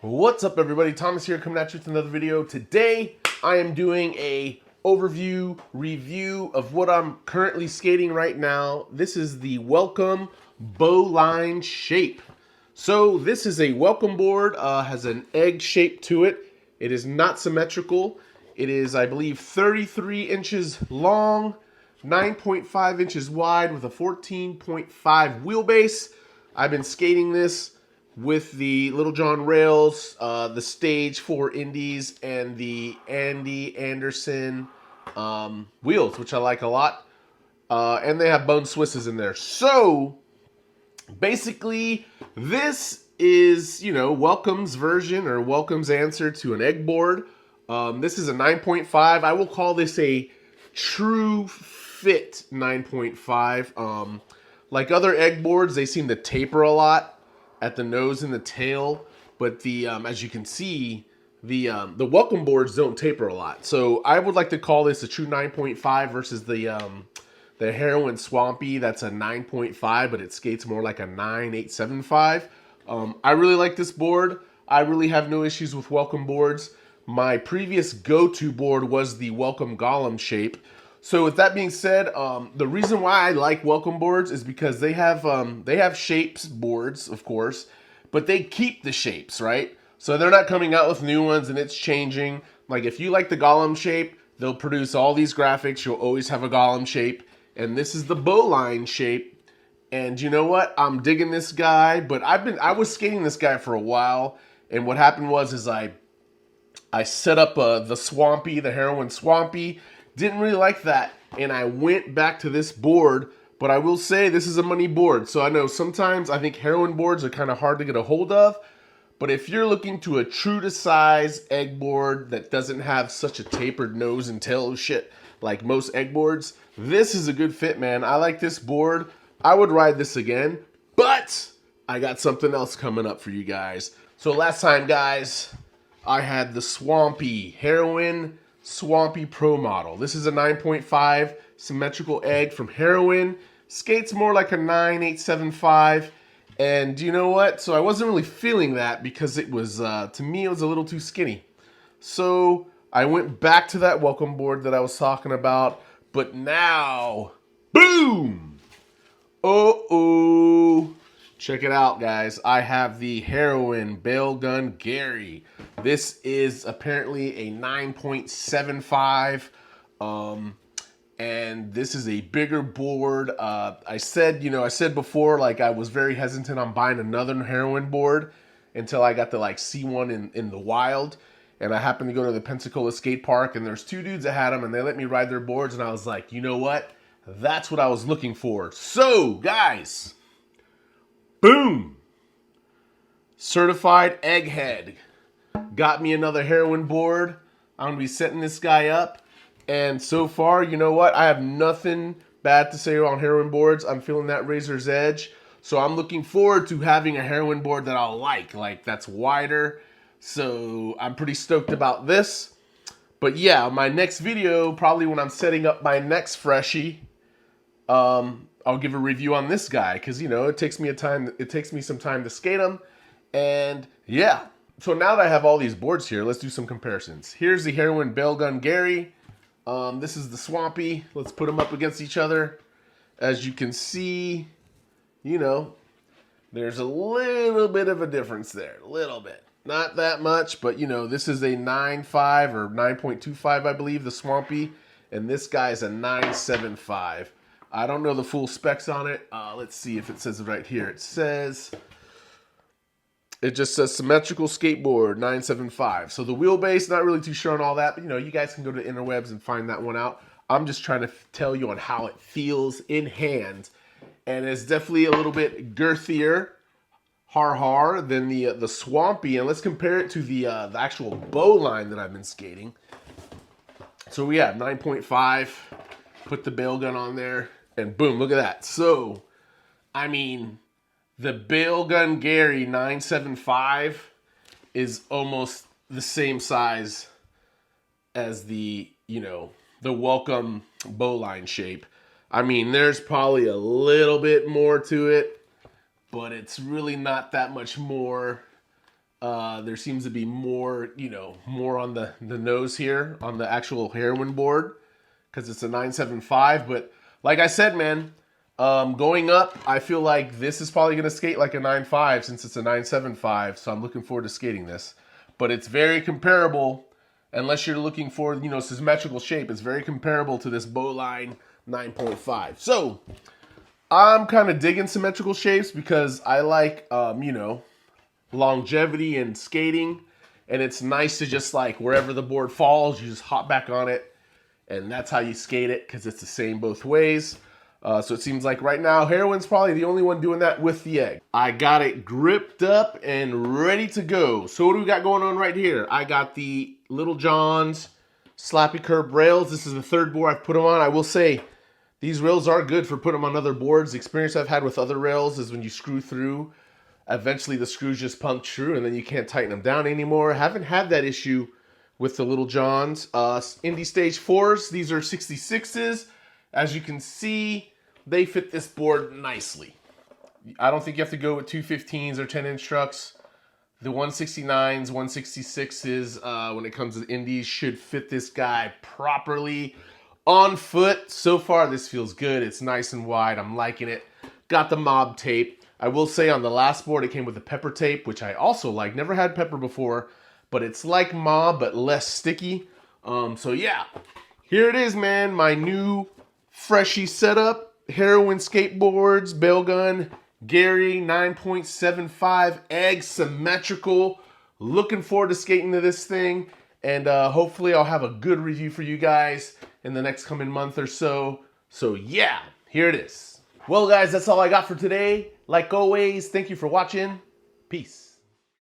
What's up, everybody? Thomas here, coming at you with another video. Today I am doing a overview review of what I'm currently skating right now. This is the Welcome Boline shape. So this is a welcome board, has an egg shape to it. It is not symmetrical. It is, I believe, 33 inches long, 9.5 inches wide with a 14.5 wheelbase. I've been skating this with the Little John rails, the Stage 4 Indies, and the Andy Anderson wheels, which I like a lot. And they have bone Swisses in there. So basically, this is, Welcome's version or Welcome's answer to an egg board. This is a 9.5. I will call this a true fit 9.5. Like other egg boards, they seem to taper a lot at the nose and the tail, but the as you can see, the welcome boards don't taper a lot. So I would like to call this a true 9.5 versus the Heroin Swampy. That's a 9.5, but it skates more like a 9.875. I really like this board. I really have no issues with welcome boards. My previous go-to board was the Welcome Golem shape. So with that being said, the reason why I like welcome boards is because they have shapes boards, of course, but they keep the shapes, right? So they're not coming out with new ones and it's changing. Like if you like the golem shape, they'll produce all these graphics. You'll always have a golem shape, and this is the bowline shape. And you know what? I'm digging this guy, but I was skating this guy for a while, and what happened was I set up the Swampy, the Heroin Swampy. Didn't really like that, and I went back to this board, but I will say this is a money board. So I know sometimes I think Heroin boards are kind of hard to get a hold of, but if you're looking to a true to size egg board that doesn't have such a tapered nose and tail shit like most egg boards, this is a good fit, man. I like this board. I would ride this again, but I got something else coming up for you guys. So last time, guys, I had the Swampy Heroin Swampy Pro model. This is a 9.5 symmetrical egg from Heroin. Skates more like a 9.875. And you know what? So I wasn't really feeling that because it was, to me, it was a little too skinny. So I went back to that welcome board that I was talking about. But now, boom! Uh-oh. Check it out, guys. I have the Heroin Bail Gun Gary. This is apparently a 9.75, and this is a bigger board. I said before, like I was very hesitant on buying another Heroin board until I got to like see one in the wild, and I happened to go to the Pensacola skate park, and there's two dudes that had them, and they let me ride their boards, and I was like, you know what? That's what I was looking for. So, guys, boom! Certified Egghead. Got me another Heroin board. I'm going to be setting this guy up. And so far, you know what? I have nothing bad to say on Heroin boards. I'm feeling that razor's edge. So I'm looking forward to having a Heroin board that I'll like that's wider. So I'm pretty stoked about this. But yeah, my next video, probably when I'm setting up my next freshie, I'll give a review on this guy because, it takes me some time to skate him. And yeah. So now that I have all these boards here, let's do some comparisons. Here's the Heroin Bail Gun Gary. This is the Swampy. Let's put them up against each other. As you can see, there's a little bit of a difference there. A little bit. Not that much, but, this is a 9.5 or 9.25, I believe, the Swampy. And this guy is a 9.75. I don't know the full specs on it. Let's see if it says it right here. It just says symmetrical skateboard 975. So the wheelbase, not really too sure on all that, but you guys can go to the interwebs and find that one out. I'm just trying to tell you on how it feels in hand, and it's definitely a little bit girthier, than the Swampy. And let's compare it to the actual Boline that I've been skating. So we have 9.5. Put the bail gun on there, and boom, look at that. So, I mean, the Bail Gun Gary 975 is almost the same size as the Welcome Bowline shape. I mean, there's probably a little bit more to it, but it's really not that much more. There seems to be more, more on the nose here on the actual Heroin board because it's a 975. But like I said, man, going up, I feel like this is probably going to skate like a 9.5 since it's a 9.75. So I'm looking forward to skating this. But it's very comparable, unless you're looking for, symmetrical shape. It's very comparable to this Boline 9.5. So I'm kind of digging symmetrical shapes because I like, longevity and skating. And it's nice to just like wherever the board falls, you just hop back on it. And that's how you skate it because it's the same both ways. So it seems like right now, Heroin's probably the only one doing that with the egg. I got it gripped up and ready to go. So what do we got going on right here? I got the Little John's Slappy Curb rails. This is the third board I've put them on. I will say these rails are good for putting them on other boards. The experience I've had with other rails is when you screw through, eventually the screws just puncture and then you can't tighten them down anymore. I haven't had that issue with the Little John's. Indie Stage 4s, these are 66s. As you can see, they fit this board nicely. I don't think you have to go with 215s or 10-inch trucks. The 169s, 166s, when it comes to indies, should fit this guy properly on foot. So far, this feels good. It's nice and wide. I'm liking it. Got the mob tape. I will say on the last board, it came with the pepper tape, which I also like. Never had pepper before, but it's like mob, but less sticky. So yeah, here it is, man. My new freshie setup. Heroin skateboards, bail gun, Gary 9.75 egg symmetrical. Looking forward to skating to this thing, and hopefully I'll have a good review for you guys in the next coming month or so. So yeah, here it is. Well, guys, that's all I got for today. Like always, thank you for watching. Peace.